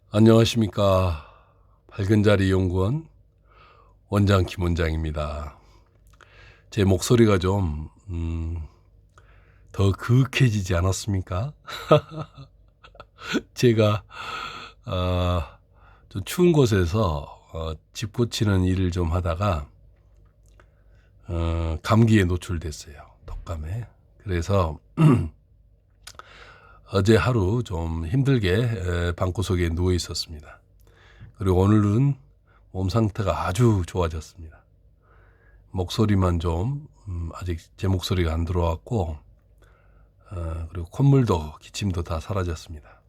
안녕하십니까. 밝은자리 연구원 원장 김원장입니다. 제 목소리가 좀 더 그윽해지지 않았습니까? 제가 좀 추운 곳에서 집 고치는 일을 좀 하다가 감기에 노출됐어요. 독감에. 그래서 어제 하루 좀 힘들게 방구석에 누워 있었습니다. 그리고 오늘은 몸 상태가 아주 좋아졌습니다. 목소리만 좀 아직 제 목소리가 안 들어왔고 그리고 콧물도 기침도 다 사라졌습니다.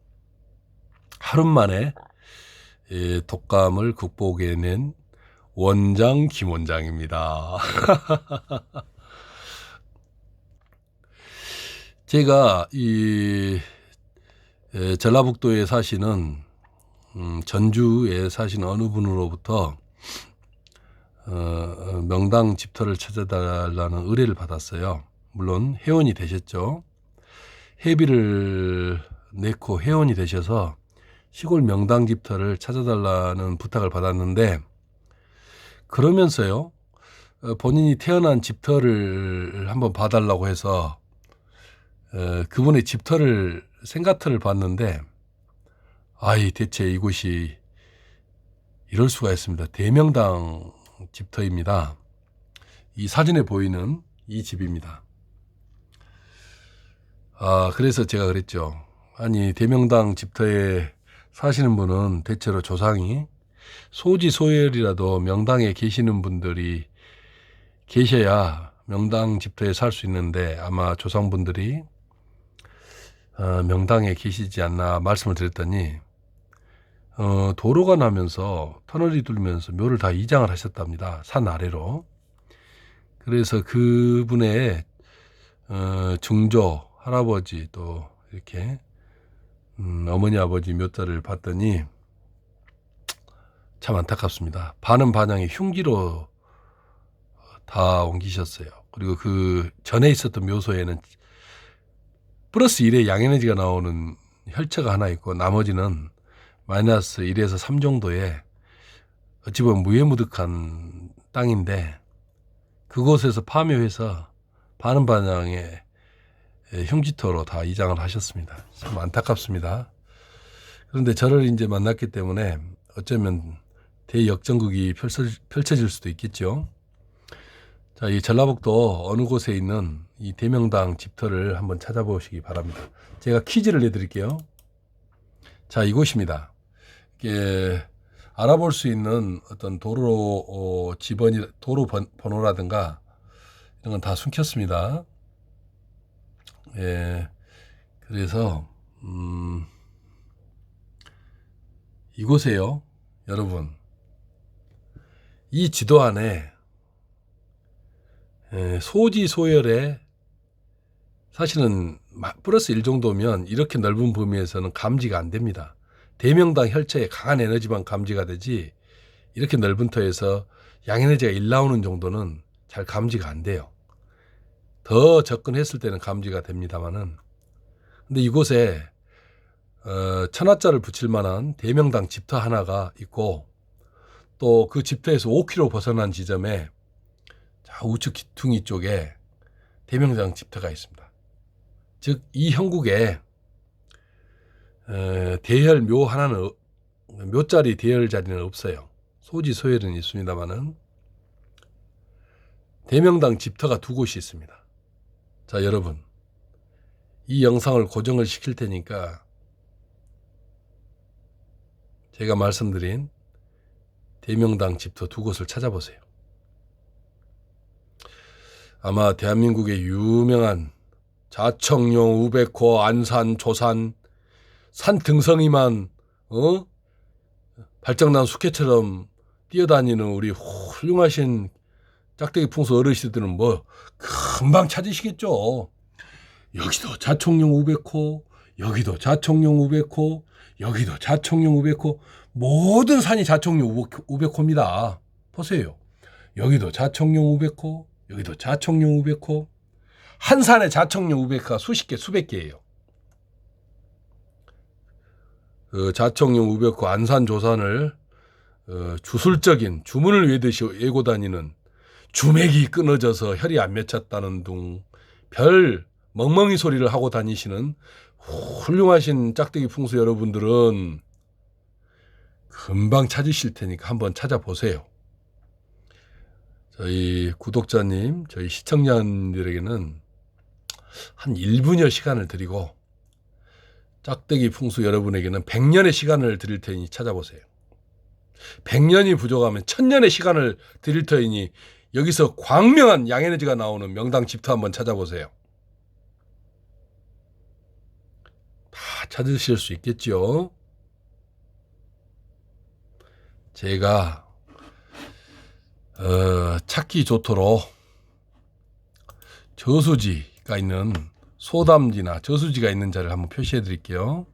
하루 만에 독감을 극복해낸 원장 김원장입니다. 제가 이 전라북도에 사시는 전주에 사시는 어느 분으로부터 명당 집터를 찾아달라는 의뢰를 받았어요. 물론 회원이 되셨죠. 회비를 내고 회원이 되셔서 시골 명당 집터를 찾아달라는 부탁을 받았는데, 그러면서요 본인이 태어난 집터를 한번 봐달라고 해서 그분의 집터를 생가터를 봤는데, 아이 대체 이곳이 이럴 수가 있습니다. 대명당 집터입니다. 이 사진에 보이는 이 집입니다. 그래서 제가 그랬죠. 아니, 대명당 집터에 사시는 분은 대체로 조상이 소지소열이라도 명당에 계시는 분들이 계셔야 명당 집터에 살 수 있는데, 아마 조상분들이 명당에 계시지 않나 말씀을 드렸더니 도로가 나면서 터널이 뚫리면서 묘를 다 이장을 하셨답니다. 산 아래로. 그래서 그분의 증조 할아버지 또 이렇게 어머니 아버지 묘자를 봤더니 참 안타깝습니다. 반은 반향이 흉기로 다 옮기셨어요. 그리고 그 전에 있었던 묘소에는 플러스 1의 양에너지가 나오는 혈처가 하나 있고, 나머지는 마이너스 1에서 3 정도의 어찌 보면 무해무득한 땅인데, 그곳에서 파묘해서 반은 반향의 흉지토로 다 이장을 하셨습니다. 참 안타깝습니다. 그런데 저를 이제 만났기 때문에 어쩌면 대역전극이 펼쳐질 수도 있겠죠. 자, 이 전라북도 어느 곳에 있는 이 대명당 집터를 한번 찾아보시기 바랍니다. 제가 퀴즈를 내드릴게요. 자, 이곳입니다. 이게 알아볼 수 있는 어떤 도로 도로 번호라든가 이런 건 다 숨겼습니다. 예, 그래서 이곳에요, 여러분, 이 지도 안에 소지소열에 사실은 플러스 1 정도면 이렇게 넓은 범위에서는 감지가 안 됩니다. 대명당 혈처에 강한 에너지만 감지가 되지, 이렇게 넓은 터에서 양에너지가 1 나오는 정도는 잘 감지가 안 돼요. 더 접근했을 때는 감지가 됩니다만은, 근데 이곳에 천하자를 붙일 만한 대명당 집터 하나가 있고, 또 그 집터에서 5km 벗어난 지점에 우측 귀퉁이 쪽에 대명당 집터가 있습니다. 즉 이 형국에 대열 묘 하나는, 묘자리 대열 자리는 없어요. 소지소열은 있습니다만은 대명당 집터가 2곳이 있습니다. 자, 여러분, 이 영상을 고정을 시킬 테니까 제가 말씀드린 대명당 집터 2곳을 찾아보세요. 아마 대한민국의 유명한 자청룡, 우백호, 안산, 조산, 산 등성이만 발정난 숙회처럼 뛰어다니는 우리 훌륭하신 짝대기 풍수 어르신들은 뭐 금방 찾으시겠죠. 여기도 자청룡 우백호, 여기도 자청룡 우백호, 여기도 자청룡 우백호, 모든 산이 자청룡 우백호입니다. 보세요. 여기도 자청룡 우백호, 여기도 자청룡 우백호. 한 산에 자청룡 우백호가 수십 개, 수백 개예요. 자청용 우벽호 안산조산을 주술적인 주문을 외듯이 외고 다니는 주맥이 끊어져서 혈이 안 맺혔다는 둥 별 멍멍이 소리를 하고 다니시는 훌륭하신 짝대기 풍수 여러분들은 금방 찾으실 테니까 한번 찾아보세요. 저희 구독자님, 저희 시청자님들에게는 한 1분여 시간을 드리고 짝대기 풍수 여러분에게는 100년의 시간을 드릴 테니 찾아보세요. 100년이 부족하면 1000년의 시간을 드릴 테니 여기서 광명한 양에너지가 나오는 명당 집터 한번 찾아보세요. 다 찾으실 수 있겠죠. 제가 찾기 좋도록 저수지가 있는 소담지나 저수지가 있는 자를 한번 표시해 드릴게요.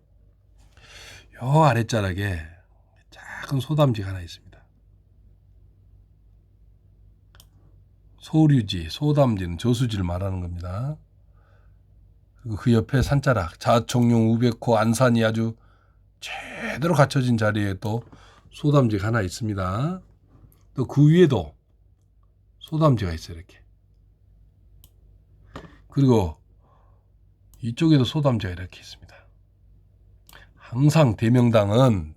요 아랫자락에 작은 소담지가 하나 있습니다. 소류지, 소담지는 저수지를 말하는 겁니다. 그리고 그 옆에 산자락, 자청용 우백호 안산이 아주 제대로 갖춰진 자리에 또 소담지가 하나 있습니다. 또 그 위에도 소담지가 있어요, 이렇게. 그리고 이쪽에도 소담지가 이렇게 있습니다. 항상 대명당혈은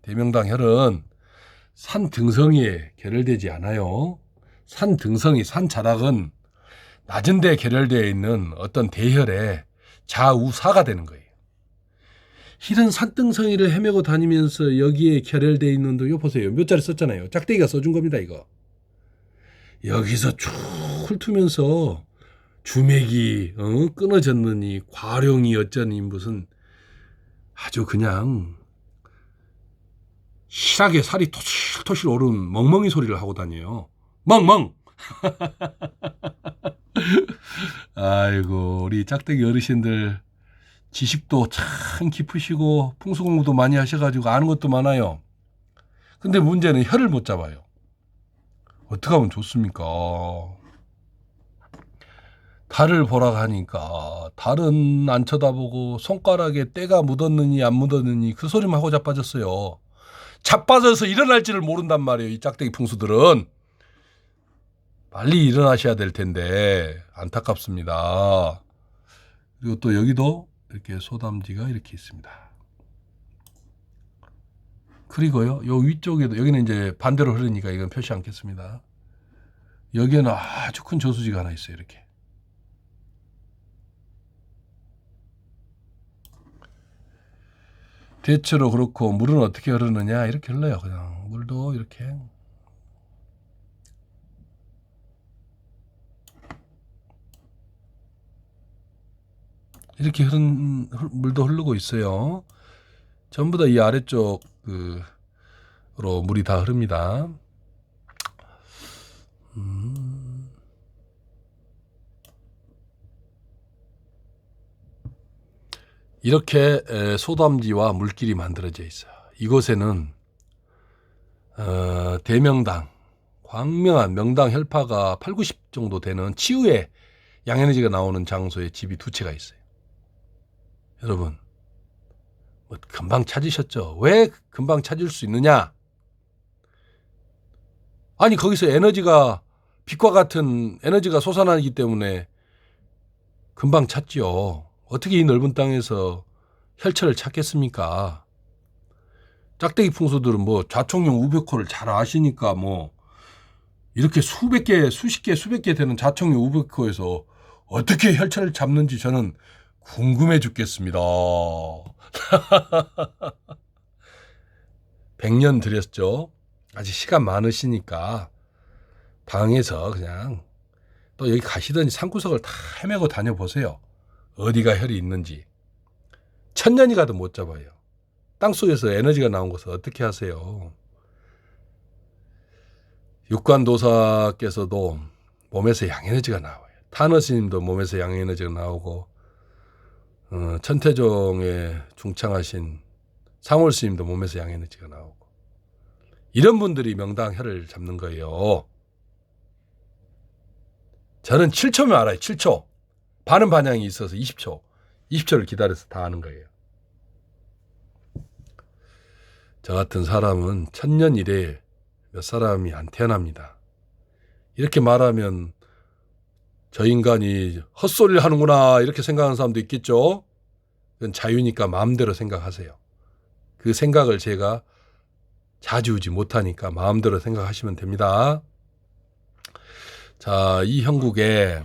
산 등성이에 결혈되지 않아요. 산 등성이, 산 자락은 낮은 데 결혈되어 있는 어떤 대혈의 좌우사가 되는 거예요. 이런 산등성이를 헤매고 다니면서 여기에 결혈되어 있는 요 보세요. 몇 자리 썼잖아요. 짝대기가 써준 겁니다, 이거. 여기서 쭉 훑으면서 주맥이 끊어졌느니 과룡이 어쩌니 무슨 아주 그냥 실하게 살이 토실토실 오른 멍멍이 소리를 하고 다녀요. 멍멍. 아이고, 우리 짝대기 어르신들 지식도 참 깊으시고 풍수공부도 많이 하셔가지고 아는 것도 많아요. 근데 문제는 혀를 못 잡아요. 어떻게 하면 좋습니까? 달을 보라 하니까 달은 안 쳐다보고 손가락에 때가 묻었느니 안 묻었느니 그 소리만 하고 자빠졌어요. 자빠져서 일어날 지를 모른단 말이에요. 이 짝대기 풍수들은. 빨리 일어나셔야 될 텐데 안타깝습니다. 그리고 또 여기도 이렇게 소담지가 이렇게 있습니다. 그리고요, 요 위쪽에도, 여기는 이제 반대로 흐르니까 이건 표시 않겠습니다. 여기에는 아주 큰 저수지가 하나 있어요, 이렇게. 대체로 그렇고, 물은 어떻게 흐르느냐, 이렇게 흘러요, 그냥. 물도 이렇게. 이렇게 물도 흐르고 있어요. 전부 다 이 아래쪽 으로 물이 다 흐릅니다. 이렇게 소담지와 물길이 만들어져 있어요. 이곳에는 대명당, 광명한 명당 혈파가 8, 90 정도 되는 치유의 양에너지가 나오는 장소에 집이 두 채가 있어요. 여러분, 뭐 금방 찾으셨죠? 왜 금방 찾을 수 있느냐? 아니, 거기서 에너지가, 빛과 같은 에너지가 솟아나기 때문에 금방 찾지요. 어떻게 이 넓은 땅에서 혈처를 찾겠습니까? 짝대기 풍수들은 뭐 자청용 우백호를 잘 아시니까 뭐 이렇게 수십 개 되는 자청용 우백호에서 어떻게 혈처를 잡는지 저는 궁금해 죽겠습니다. 100년 드렸죠. 아직 시간 많으시니까 방에서 그냥 또 여기 가시더니 산구석을 다 헤매고 다녀보세요. 어디가 혈이 있는지. 1000년이 가도 못 잡아요. 땅속에서 에너지가 나온 것을 어떻게 하세요? 육관도사께서도 몸에서 양에너지가 나와요. 탄어스님도 몸에서 양에너지가 나오고, 천태종에 중창하신 상월스님도 몸에서 양에너지가 나오고, 이런 분들이 명당 혈을 잡는 거예요. 저는 7초면 알아요. 7초. 반응 반향이 있어서 20초를 기다려서 다 아는 거예요. 저 같은 사람은 천년 이래에 몇 사람이 안 태어납니다. 이렇게 말하면 저 인간이 헛소리를 하는구나 이렇게 생각하는 사람도 있겠죠. 그건 자유니까 마음대로 생각하세요. 그 생각을 제가 자주우지 못하니까 마음대로 생각하시면 됩니다. 자, 이 형국에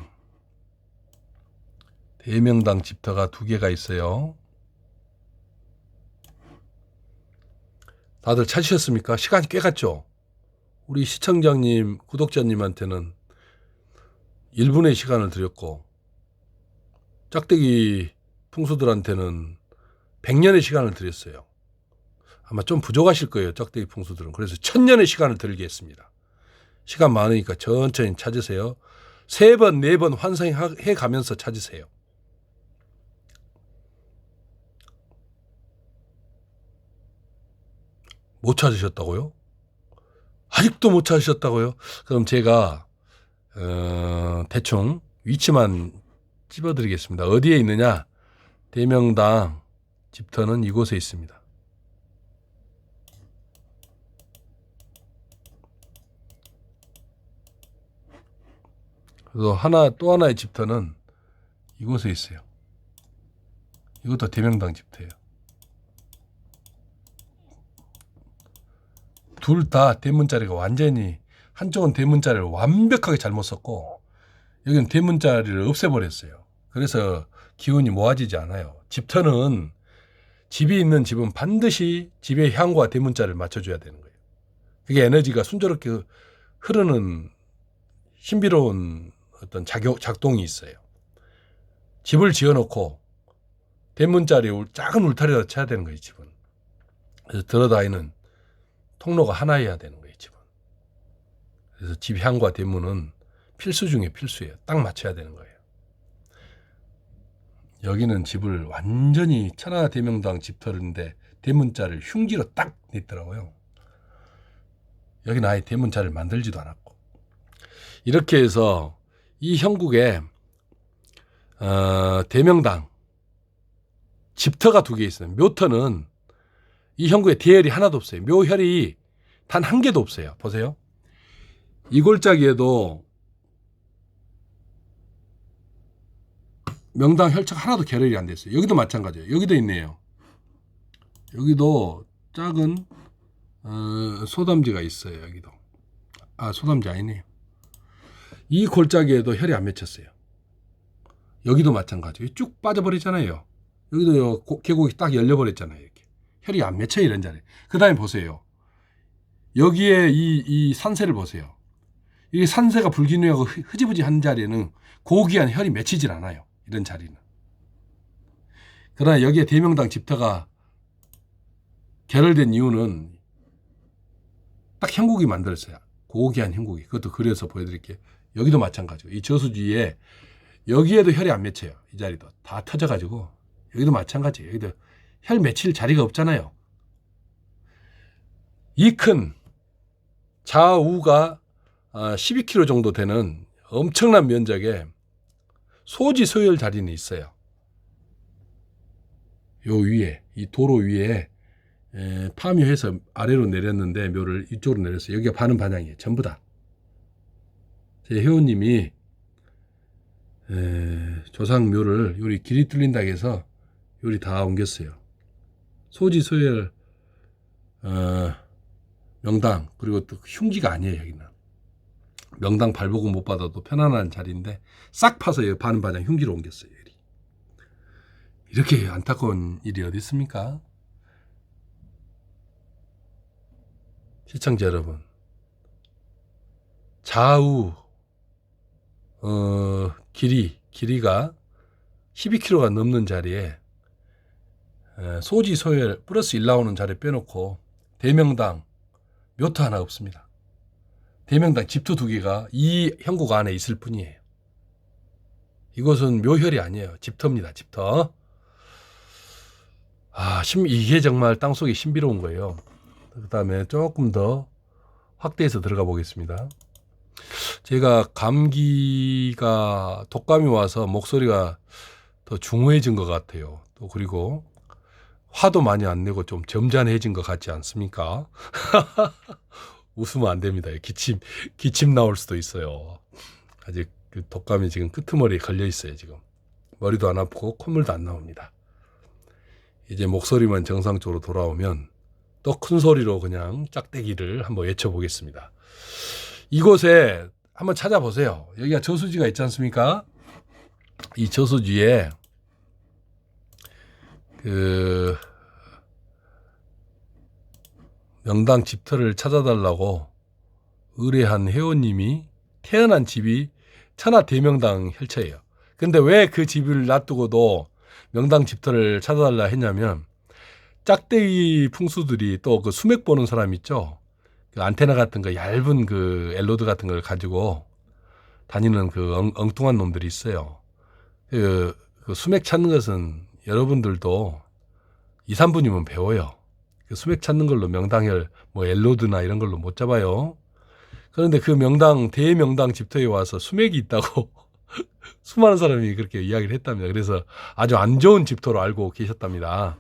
대명당 집터가 2개가 있어요. 다들 찾으셨습니까? 시간이 꽤 갔죠? 우리 시청자님, 구독자님한테는 1분의 시간을 드렸고 짝대기 풍수들한테는 100년의 시간을 드렸어요. 아마 좀 부족하실 거예요. 짝대기 풍수들은. 그래서 1000년의 시간을 드리겠습니다. 시간 많으니까 천천히 찾으세요. 3번, 4번 환생해 가면서 찾으세요. 못 찾으셨다고요? 아직도 못 찾으셨다고요? 그럼 제가 대충 위치만 찝어드리겠습니다. 어디에 있느냐? 대명당 집터는 이곳에 있습니다. 그래서 또 하나의 집터는 이곳에 있어요. 이것도 대명당 집터예요. 둘 다 대문자리가 완전히, 한쪽은 대문자리를 완벽하게 잘못 썼고 여기는 대문자리를 없애버렸어요. 그래서 기운이 모아지지 않아요. 집터는 집이 있는 집은 반드시 집의 향과 대문자리를 맞춰줘야 되는 거예요. 그게 에너지가 순조롭게 흐르는 신비로운 어떤 작동이 있어요. 집을 지어놓고 대문자리 작은 울타리라도 쳐야 되는 거예요. 집은. 그래서 들어다니는 통로가 하나여야 되는 거예요. 집은. 그래서 집 향과 대문은 필수 중에 필수예요. 딱 맞춰야 되는 거예요. 여기는 집을 완전히 천하대명당 집터인데 대문자를 흉기로 딱 냈더라고요. 여기는 아예 대문자를 만들지도 않았고. 이렇게 해서 이 형국에 대명당 집터가 2개 있어요. 묘터는 이 형국에 대열이 하나도 없어요. 묘혈이 단 1개도 없어요. 보세요. 이 골짜기에도 명당 혈처가 하나도 결혈이 안 됐어요. 여기도 마찬가지예요. 여기도 있네요. 여기도 작은 소담지가 있어요. 여기도. 소담지 아니네요. 이 골짜기에도 혈이 안 맺혔어요. 여기도 마찬가지예요. 쭉 빠져버리잖아요. 여기도 계곡이 딱 열려버렸잖아요. 이렇게. 혈이 안 맺혀요. 이런 자리에. 그 다음에 보세요. 여기에 이 산세를 보세요. 이 산세가 불균형하고 흐지부지한 자리에는 고귀한 혈이 맺히질 않아요. 이런 자리는. 그러나 여기에 대명당 집터가 결혈된 이유는 딱 형국이 만들었어요. 고귀한 형국이. 그것도 그려서 보여드릴게요. 여기도 마찬가지고 이 저수지에 여기에도 혈이 안 맺혀요. 이 자리도 다 터져가지고 여기도 마찬가지예요. 여기도 혈 맺힐 자리가 없잖아요. 이 큰 좌우가 12km 정도 되는 엄청난 면적에 소지 소열 자리는 있어요. 요 위에 이 도로 위에 파묘해서 아래로 내렸는데 묘를 이쪽으로 내렸어요. 여기가 반은 반향이에요. 전부 다. 제 회원님이 조상 묘를 요리 길이 뚫린다고 해서 요리 다 옮겼어요. 소지 소열 명당 그리고 또 흉기가 아니에요. 여기는 명당 발복은 못 받아도 편안한 자리인데 싹 파서 여기 반은 반향 흉기로 옮겼어요. 요리. 이렇게 안타까운 일이 어디 있습니까? 시청자 여러분, 좌우 길이가 12km가 넘는 자리에 소지 소열 플러스 1 나오는 자리 빼놓고 대명당 묘터 하나 없습니다. 대명당 집터 2개가 이 형국 안에 있을 뿐이에요. 이것은 묘혈이 아니에요. 집터입니다. 집터. 이게 정말 땅속에 신비로운 거예요. 그 다음에 조금 더 확대해서 들어가 보겠습니다. 제가 독감이 와서 목소리가 더 중후해진 것 같아요. 또 그리고 화도 많이 안 내고 좀 점잖해진 것 같지 않습니까? 웃으면 안 됩니다. 기침 나올 수도 있어요. 아직 그 독감이 지금 끄트머리에 걸려 있어요. 지금 머리도 안 아프고 콧물도 안 나옵니다. 이제 목소리만 정상적으로 돌아오면 또 큰 소리로 그냥 짝대기를 한번 외쳐보겠습니다. 이곳에 한번 찾아보세요. 여기가 저수지가 있지 않습니까? 이 저수지에 그 명당 집터를 찾아달라고 의뢰한 회원님이 태어난 집이 천하대명당 혈처예요. 근데 왜 그 집을 놔두고도 명당 집터를 찾아달라 했냐면 짝대기 풍수들이 또 그 수맥 보는 사람 있죠. 그 안테나 같은 거 얇은 그 엘로드 같은 걸 가지고 다니는 그 엉뚱한 놈들이 있어요. 그 수맥 찾는 것은 여러분들도 2, 3분이면 배워요. 그 수맥 찾는 걸로 명당혈 뭐 엘로드나 이런 걸로 못 잡아요. 그런데 그 대명당 집터에 와서 수맥이 있다고 수많은 사람이 그렇게 이야기를 했답니다. 그래서 아주 안 좋은 집터로 알고 계셨답니다.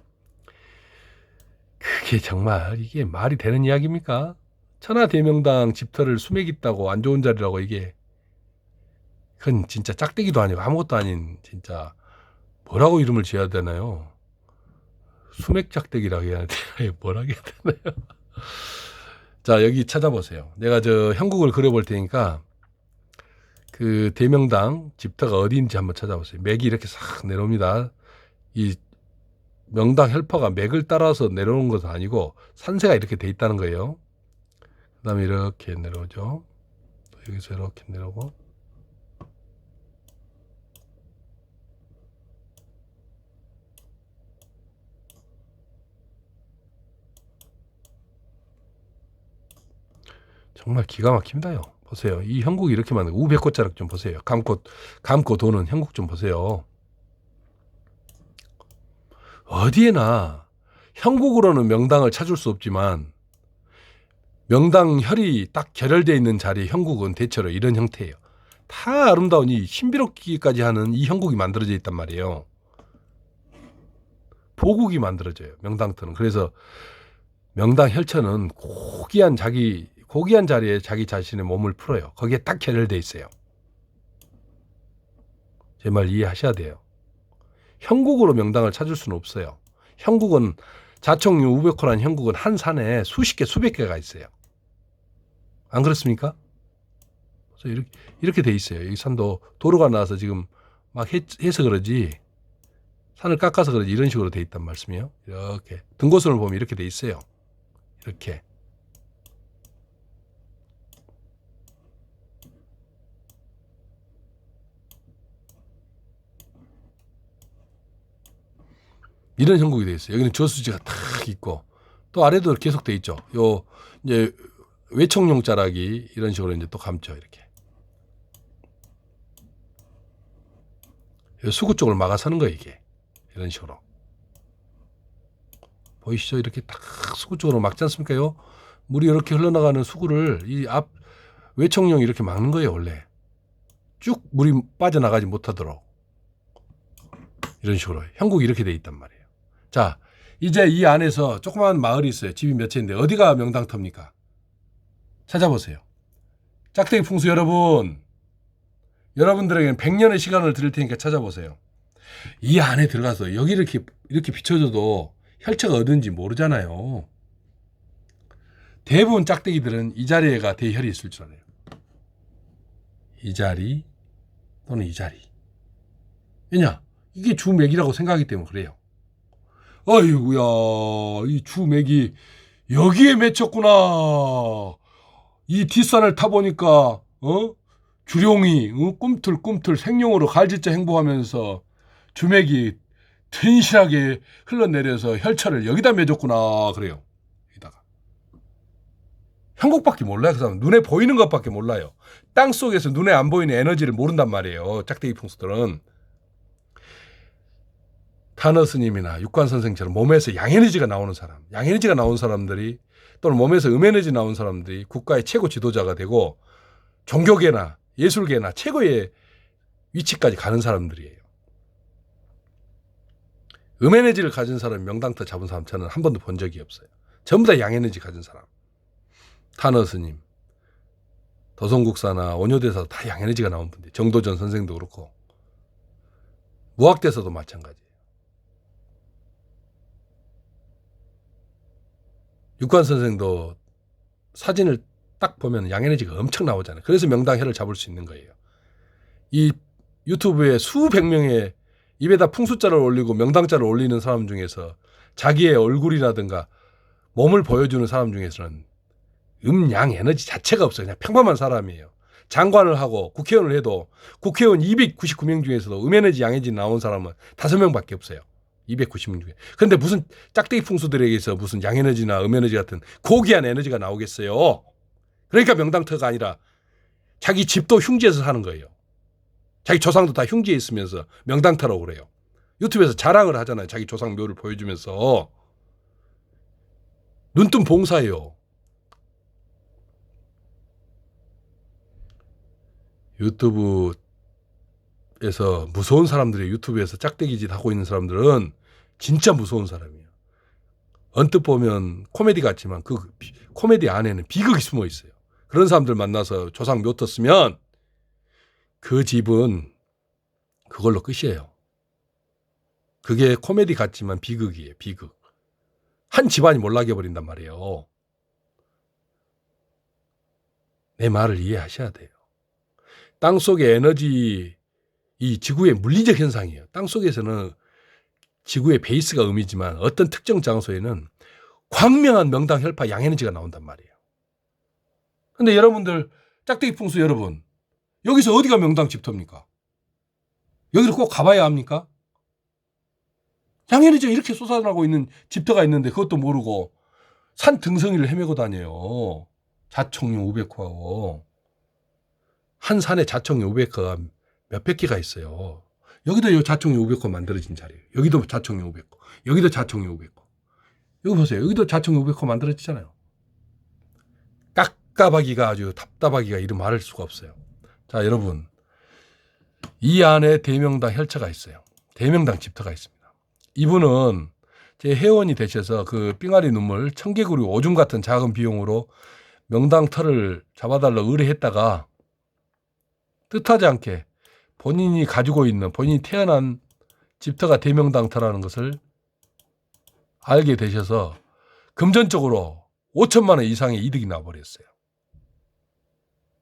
그게 정말 이게 말이 되는 이야기입니까? 천하대명당 집터를 수맥 있다고 안 좋은 자리라고 이게 그건 진짜 짝대기도 아니고 아무것도 아닌 진짜 뭐라고 이름을 지어야 되나요? 수맥 짝대기라고 해야 되나요? 뭐라고 해야 되나요? 자, 여기 찾아보세요. 내가 저 형국을 그려볼 테니까 그 대명당 집터가 어디인지 한번 찾아보세요. 맥이 이렇게 싹 내려옵니다. 이 명당 혈파가 맥을 따라서 내려오는 것은 아니고 산세가 이렇게 돼 있다는 거예요. 그 다음에 이렇게 내려오죠. 여기서 이렇게 내려오고 정말 기가 막힙니다요. 보세요. 이 형국이 이렇게 많은 우백꽃자락 좀 보세요. 감고 도는 형국 좀 보세요. 어디에나 형국으로는 명당을 찾을 수 없지만 명당혈이 딱 결혈되어 있는 자리의 형국은 대체로 이런 형태예요. 다 아름다운 이 신비롭기까지 하는 이 형국이 만들어져 있단 말이에요. 보국이 만들어져요. 명당터는. 그래서 명당혈처는 고귀한 자리에 자기 자신의 몸을 풀어요. 거기에 딱 결혈되어 있어요. 제 말 이해하셔야 돼요. 형국으로 명당을 찾을 수는 없어요. 형국은 자청류 우백호라는 형국은 한 산에 수십 개, 수백 개가 있어요. 안 그렇습니까? 그래서 이렇게 돼 있어요. 이 산도 도로가 나와서 지금 막 해서 그러지 산을 깎아서 그러지 이런 식으로 돼 있단 말씀이에요. 이렇게 등고선을 보면 이렇게 돼 있어요. 이렇게. 이런 형국이 돼 있어요. 여기는 저수지가 탁 있고 또 아래도 계속 돼 있죠. 요 이제 외청용 자락이 이런 식으로 이제 또 감죠. 이렇게 수구 쪽을 막아서는 거예요. 이게 이런 식으로 보이시죠? 이렇게 딱 수구 쪽으로 막지 않습니까? 요 물이 이렇게 흘러나가는 수구를 이 앞 외청용이 이렇게 막는 거예요. 원래 쭉 물이 빠져나가지 못하도록 이런 식으로 형국이 이렇게 돼 있단 말이에요. 자, 이제 이 안에서 조그마한 마을이 있어요. 집이 몇 채인데 어디가 명당터입니까? 찾아보세요. 짝대기 풍수 여러분들에게는 100년의 시간을 드릴 테니까 찾아보세요. 이 안에 들어가서 여기 이렇게 비춰줘도 혈처가 어딘지 모르잖아요. 대부분 짝대기들은 이 자리에가 대혈이 있을 줄 알아요. 이 자리 또는 이 자리. 왜냐? 이게 주맥이라고 생각하기 때문에 그래요. 아이고야, 이 주맥이 여기에 맺혔구나. 이 뒷산을 타보니까 주룡이 꿈틀꿈틀 생룡으로 갈짓자 행보하면서 주맥이 튼실하게 흘러내려서 혈차를 여기다 맺었구나 그래요. 여기다가 형국밖에 몰라요. 그 사람 눈에 보이는 것밖에 몰라요. 땅속에서 눈에 안 보이는 에너지를 모른단 말이에요. 짝대기 풍수들은. 타너 스님이나 육관 선생처럼 몸에서 양에너지가 나오는 사람, 양에너지가 나온 사람들이 또는 몸에서 음에너지 나온 사람들이 국가의 최고 지도자가 되고 종교계나 예술계나 최고의 위치까지 가는 사람들이에요. 음에너지를 가진 사람, 명당터 잡은 사람 저는 한 번도 본 적이 없어요. 전부 다 양에너지 가진 사람. 타너 스님, 도성국사나 원효대사도 다 양에너지가 나온 분들. 정도전 선생도 그렇고 무학대사도 마찬가지예요. 육관 선생도 사진을 딱 보면 양에너지가 엄청 나오잖아요. 그래서 명당혈을 잡을 수 있는 거예요. 이 유튜브에 수백 명의 입에다 풍수자를 올리고 명당자를 올리는 사람 중에서 자기의 얼굴이라든가 몸을 보여주는 사람 중에서는 양 에너지 자체가 없어요. 그냥 평범한 사람이에요. 장관을 하고 국회의원을 해도 국회의원 299명 중에서도 음에너지 양에너지 나온 사람은 5명밖에 없어요. 290명 중에. 그런데 무슨 짝대기 풍수들에게서 무슨 양에너지나 음에너지 같은 고귀한 에너지가 나오겠어요. 그러니까 명당터가 아니라 자기 집도 흉지에서 사는 거예요. 자기 조상도 다 흉지에 있으면서 명당터라고 그래요. 유튜브에서 자랑을 하잖아요. 자기 조상 묘를 보여주면서. 눈뜬 봉사예요. 유튜브에서 무서운 사람들이 유튜브에서 짝대기 짓 하고 있는 사람들은 진짜 무서운 사람이에요. 언뜻 보면 코미디 같지만 그 코미디 안에는 비극이 숨어 있어요. 그런 사람들 만나서 조상 묘 떴으면 그 집은 그걸로 끝이에요. 그게 코미디 같지만 비극이에요. 비극. 한 집안이 몰락해 버린단 말이에요. 내 말을 이해하셔야 돼요. 땅속의 에너지, 이 지구의 물리적 현상이에요. 땅속에서는 지구의 베이스가 음이지만 어떤 특정 장소에는 광명한 명당 혈파 양에너지가 나온단 말이에요. 근데 여러분들 짝대기 풍수 여러분, 여기서 어디가 명당 집터입니까? 여기를 꼭 가봐야 합니까? 양에너지가 이렇게 솟아나고 있는 집터가 있는데 그것도 모르고 산 등성이를 헤매고 다녀요. 자청룡 우백호하고. 한 산에 자청룡 우백호가 몇백 개가 있어요. 여기도 자청룡 우백호 만들어진 자리예요. 여기도 자청룡 우백호. 여기도 자청룡 우백호. 여기 보세요. 여기도 자청룡 우백호 만들어지잖아요. 깝깝하기가 아주 답답하기가 이름 말할 수가 없어요. 자, 여러분. 이 안에 대명당 혈처가 있어요. 대명당 집터가 있습니다. 이분은 제 회원이 되셔서 그 삥아리 눈물 청개구리 오줌 같은 작은 비용으로 명당 터를 잡아달라고 의뢰했다가 뜻하지 않게 본인이 가지고 있는 본인이 태어난 집터가 대명당 터라는 것을 알게 되셔서 금전적으로 5천만 원 이상의 이득이 나버렸어요.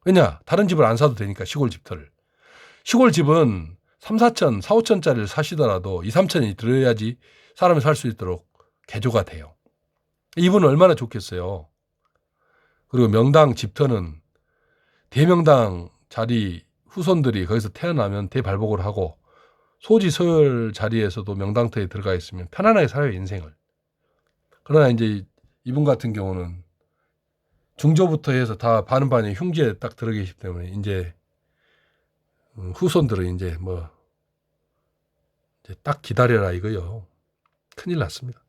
왜냐? 다른 집을 안 사도 되니까 시골 집터를. 시골 집은 3, 4천, 4, 5천짜리를 사시더라도 2, 3천이 들어야지 사람이 살 수 있도록 개조가 돼요. 이분은 얼마나 좋겠어요. 그리고 명당 집터는 대명당 자리 후손들이 거기서 태어나면 대발복을 하고 소지서열 자리에서도 명당터에 들어가 있으면 편안하게 살아요, 인생을. 그러나 이제 이분 같은 경우는 중조부터 해서 다 반은 흉지에 딱 들어 계시기 때문에 이제 후손들은 이제 이제 딱 기다려라 이거요. 큰일 났습니다.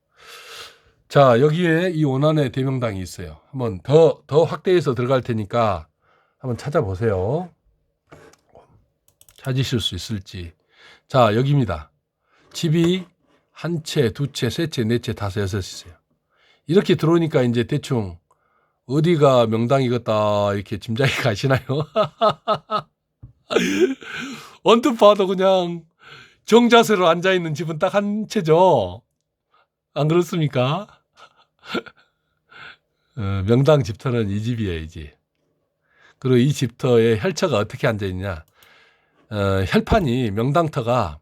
자, 여기에 이 원안에 대명당이 있어요. 한번 더 확대해서 들어갈 테니까 한번 찾아보세요. 찾으실 수 있을지. 자, 여기입니다. 집이 한 채, 두 채, 세 채, 네 채, 다섯, 여섯 있어요. 이렇게 들어오니까 이제 대충 어디가 명당이겠다 이렇게 짐작이 가시나요? 언뜻 봐도 그냥 정자세로 앉아있는 집은 딱 한 채죠. 안 그렇습니까? 명당 집터는 이 집이에요, 이 집. 그리고 이 집터에 혈처가 어떻게 앉아있냐. 혈판이 명당터가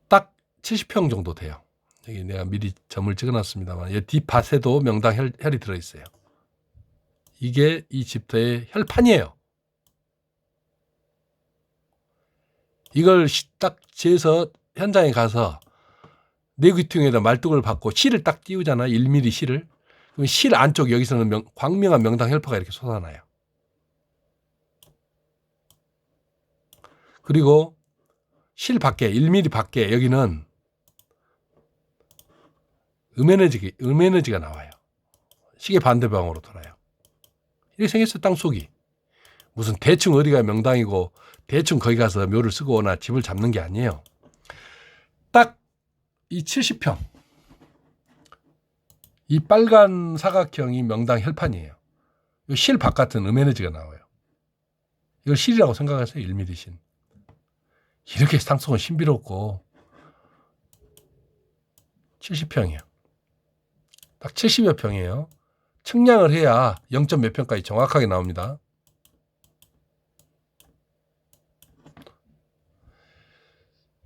딱 70평 정도 돼요. 여기 내가 미리 점을 찍어놨습니다만 이 뒷밭에도 명당 혈이 들어있어요. 이게 이 집터의 혈판이에요. 이걸 딱 재서 현장에 가서 내귀퉁에다 말뚝을 받고 실을 딱 띄우잖아요. 1mm 실을. 그럼 실 안쪽 여기서는 광명한 명당 혈파가 이렇게 솟아나요. 그리고 실 밖에 1mm 밖에 여기는 음에너지가 나와요. 시계 반대방으로 돌아요. 이렇게 생겼어요. 땅속이. 무슨 대충 어디가 명당이고 대충 거기 가서 묘를 쓰고 오나 집을 잡는 게 아니에요. 딱 이 70평, 이 빨간 사각형이 명당 혈판이에요. 이 실 바깥은 음에너지가 나와요. 이걸 실이라고 생각하세요. 1mm 신. 이렇게 상속은 신비롭고 70평이에요. 딱 70여 평이에요. 측량을 해야 0. 몇 평까지 정확하게 나옵니다.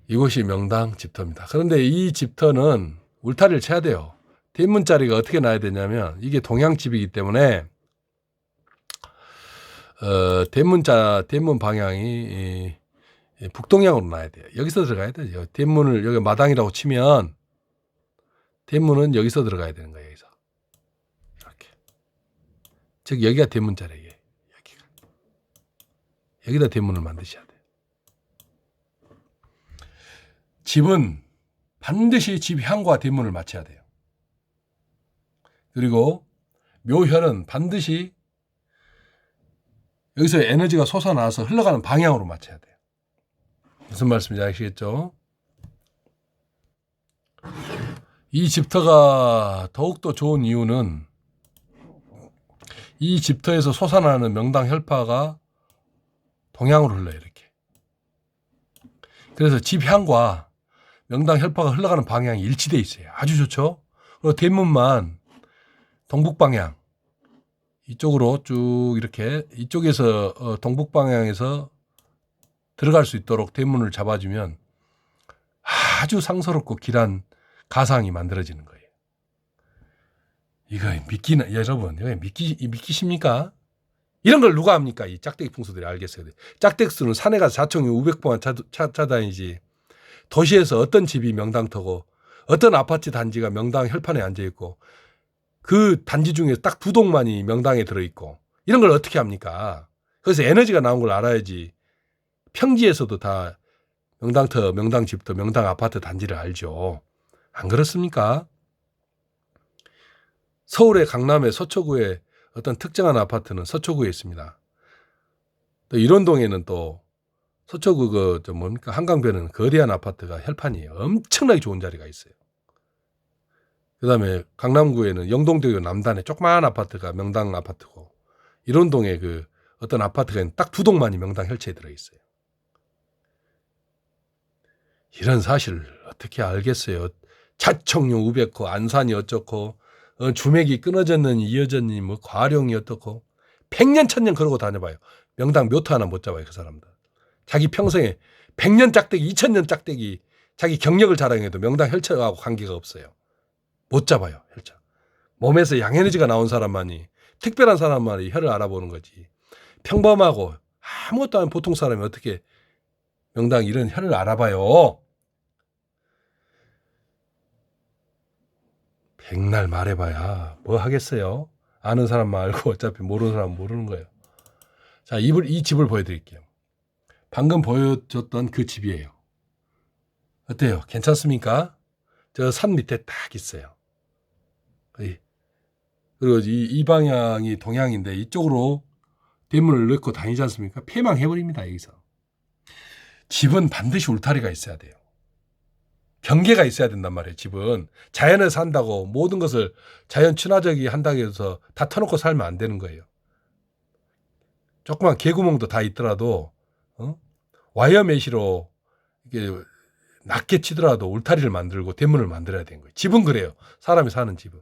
이곳이 명당 집터입니다. 그런데 이 집터는 울타리를 쳐야 돼요. 대문자리가 어떻게 나야 되냐면 이게 동양집이기 때문에 대문 방향이 북동향으로 나야 돼요. 여기서 들어가야 돼요. 대문을 여기 마당이라고 치면 대문은 여기서 들어가야 되는 거예요. 여기서 이렇게. 즉 여기가 대문자리예요. 여기다 대문을 만드셔야 돼요. 집은 반드시 집 향과 대문을 맞춰야 돼요. 그리고 묘혈은 반드시 여기서 에너지가 솟아나서 흘러가는 방향으로 맞춰야 돼요. 무슨 말씀인지 아시겠죠? 이 집터가 더욱더 좋은 이유는 이 집터에서 솟아나는 명당 혈파가 동향으로 흘러요. 이렇게. 그래서 집 향과 명당 혈파가 흘러가는 방향이 일치되어 있어요. 아주 좋죠? 그리고 대문만 동북방향 이쪽으로 쭉 이렇게 이쪽에서 동북방향에서 들어갈 수 있도록 대문을 잡아주면 아주 상서롭고 길한 가상이 만들어지는 거예요. 이거 여러분, 이거 믿기십니까? 이런 걸 누가 합니까? 이 짝대기 풍수들이 알겠어요. 짝대기수는 산에 가서 4,500번만 찾아다니지. 도시에서 어떤 집이 명당터고 어떤 아파트 단지가 명당 혈판에 앉아있고 그 단지 중에 딱 2동만이 명당에 들어있고 이런 걸 어떻게 합니까? 그래서 에너지가 나온 걸 알아야지. 평지에서도 다 명당터, 명당집터, 명당 아파트 단지를 알죠. 안 그렇습니까? 서울의 강남의 서초구에 어떤 특정한 아파트는 서초구에 있습니다. 또 일원동에는 또 서초구 한강변은 거대한 아파트가 혈판이에요. 엄청나게 좋은 자리가 있어요. 그다음에 강남구에는 영동대교 남단에 조그마한 아파트가 명당 아파트고 일원동에 그 어떤 아파트가 딱 2동만이 명당 혈체에 들어있어요. 이런 사실을 어떻게 알겠어요? 자청룡 우백호, 안산이 어쩌고, 주맥이 끊어졌느니 이어졌느니 뭐 과룡이 어떻고, 100년 1000년 그러고 다녀봐요. 명당 묘터 하나 못 잡아요. 그 사람들. 자기 평생에 100년 짝대기, 2000년 짝대기, 자기 경력을 자랑해도 명당 혈처하고 관계가 없어요. 못 잡아요. 혈처. 몸에서 양에너지가 나온 사람만이, 특별한 사람만이 혈을 알아보는 거지. 평범하고 아무것도 아닌 보통 사람이 어떻게 명당 이런 혈을 알아봐요. 백날 말해봐야 뭐 하겠어요. 아는 사람만 알고 어차피 모르는 사람은 모르는 거예요. 자, 이 집을 보여드릴게요. 방금 보여줬던 그 집이에요. 어때요? 괜찮습니까? 저 산 밑에 딱 있어요. 그리고 이 방향이 동향인데 이쪽으로 대문을 넣고 다니지 않습니까? 폐망해버립니다. 여기서. 집은 반드시 울타리가 있어야 돼요. 경계가 있어야 된단 말이에요. 집은 자연에 산다고 모든 것을 자연 친화적이 한다고 해서 다 터놓고 살면 안 되는 거예요. 조그만 개구멍도 다 있더라도 와이어 메시로 이게 낮게 치더라도 울타리를 만들고 대문을 만들어야 되는 거예요. 집은 그래요. 사람이 사는 집은.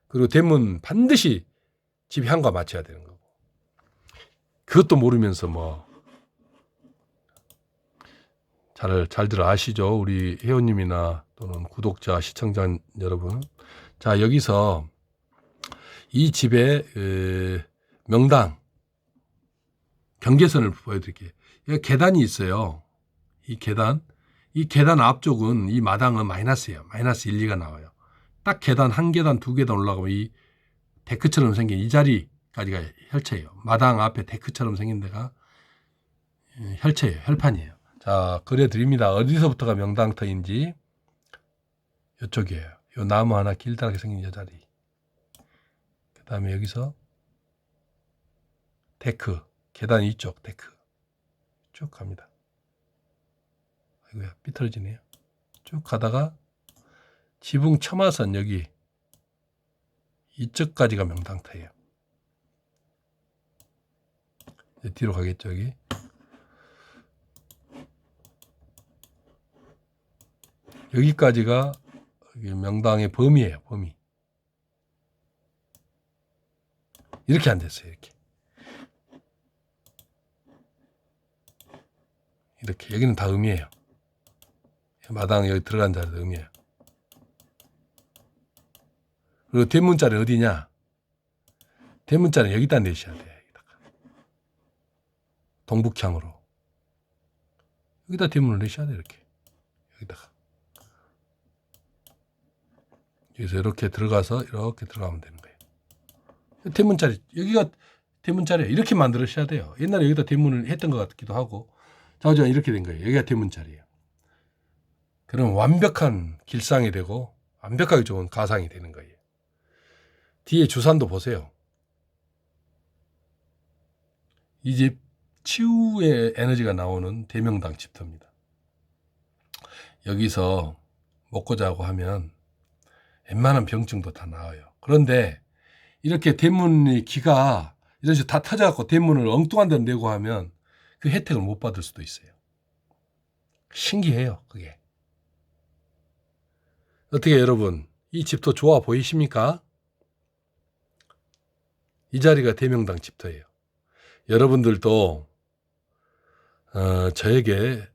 그리고 대문 반드시 집 향과 맞춰야 되는 거고. 그것도 모르면서 뭐 잘들 아시죠? 우리 회원님이나 또는 구독자, 시청자 여러분. 자, 여기서 이 집의 명당 경계선을 보여드릴게요. 여기 계단이 있어요. 이 계단 앞쪽은 이 마당은 마이너스예요. 마이너스 1, 2가 나와요. 딱 계단 한 계단, 두 계단 올라가면 이 데크처럼 생긴 이 자리까지가 혈체예요. 마당 앞에 데크처럼 생긴 데가 혈체예요. 혈판이에요. 자, 그려드립니다. 어디서부터가 명당터인지. 이쪽이에요. 요 나무 하나 길다랗게 생긴 이 자리. 그 다음에 여기서 데크, 계단 이쪽 데크 쭉 갑니다. 아이고야, 삐뚤어지네요. 쭉 가다가 지붕 처마선 여기 이쪽까지가 명당터예요. 뒤로 가겠죠. 여기 여기까지가 명당의 범위예요. 범위. 이렇게 안 됐어요. 이렇게 여기는 다 음이에요. 마당 여기 들어간 자리도 음이에요. 그리고 대문자리 어디냐? 대문자리 여기다 내셔야 돼요. 여기다가. 동북향으로. 여기다 대문을 내셔야 돼요. 이렇게. 여기다가. 여기서 이렇게 들어가서 이렇게 들어가면 되는 거예요. 대문자리. 여기가 대문자리예요. 이렇게 만들으셔야 돼요. 옛날에 여기다 대문을 했던 것 같기도 하고. 자우지간 이렇게 된 거예요. 여기가 대문자리예요. 그럼 완벽한 길상이 되고 완벽하게 좋은 가상이 되는 거예요. 뒤에 주산도 보세요. 이 집 치유의 에너지가 나오는 대명당 집터입니다. 여기서 먹고 자고 하면 웬만한 병증도 다 나아요. 그런데 이렇게 대문의 기가 이런 식으로 다 터져갖고 대문을 엉뚱한 데로 내고 하면 그 혜택을 못 받을 수도 있어요. 신기해요, 그게. 어떻게 여러분, 이 집터 좋아 보이십니까? 이 자리가 대명당 집터예요. 여러분들도 저에게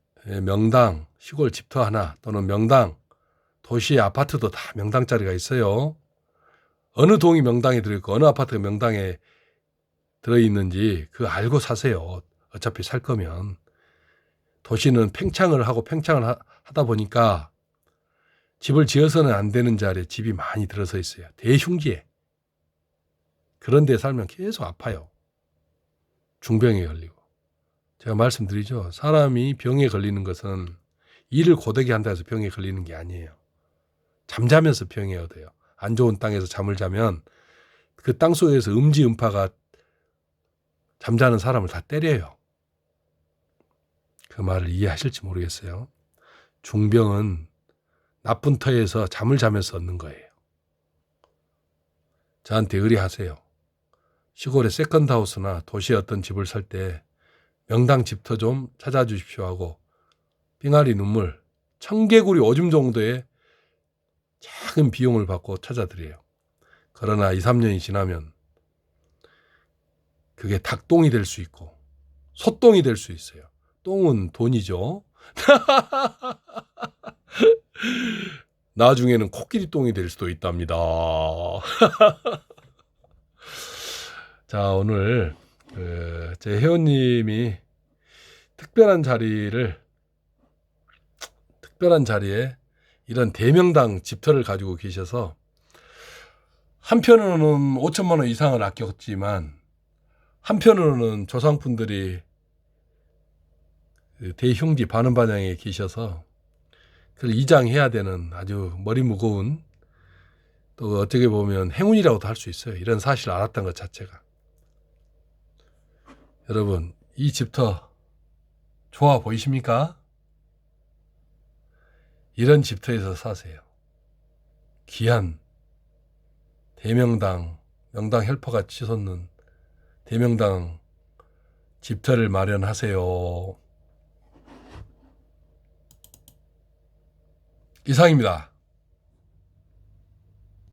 명당 시골 집터 하나 또는 명당 도시 아파트도 다 명당짜리가 있어요. 어느 동이 명당에 들어있고 어느 아파트가 명당에 들어있는지 그거 알고 사세요. 어차피 살 거면. 도시는 팽창을 하고 팽창을 하다 보니까 집을 지어서는 안 되는 자리에 집이 많이 들어서 있어요. 대흉지에. 그런 데 살면 계속 아파요. 중병에 걸리고. 제가 말씀드리죠. 사람이 병에 걸리는 것은 일을 고되게 한다 해서 병에 걸리는 게 아니에요. 잠자면서 병에 얻어요. 안 좋은 땅에서 잠을 자면 그 땅 속에서 음지음파가 잠자는 사람을 다 때려요. 그 말을 이해하실지 모르겠어요. 중병은 나쁜 터에서 잠을 자면서 얻는 거예요. 저한테 의뢰하세요. 시골의 세컨드하우스나 도시의 어떤 집을 살 때 명당 집터 좀 찾아주십시오 하고 빙하리 눈물, 청개구리 오줌 정도의 작은 비용을 받고 찾아드려요. 그러나 2, 3년이 지나면 그게 닭똥이 될 수 있고 소똥이 될 수 있어요. 똥은 돈이죠. 나중에는 코끼리 똥이 될 수도 있답니다. 자, 오늘 제 회원님이 특별한 자리에 이런 대명당 집터를 가지고 계셔서 한편으로는 5천만 원 이상을 아꼈지만 한편으로는 조상분들이 대흉지 반원반양에 계셔서 그걸 이장해야 되는 아주 머리 무거운 또 어떻게 보면 행운이라고도 할 수 있어요. 이런 사실을 알았던 것 자체가. 여러분, 이 집터 좋아 보이십니까? 이런 집터에서 사세요. 귀한 대명당, 명당 헬퍼가 치솟는 대명당 집터를 마련하세요. 이상입니다.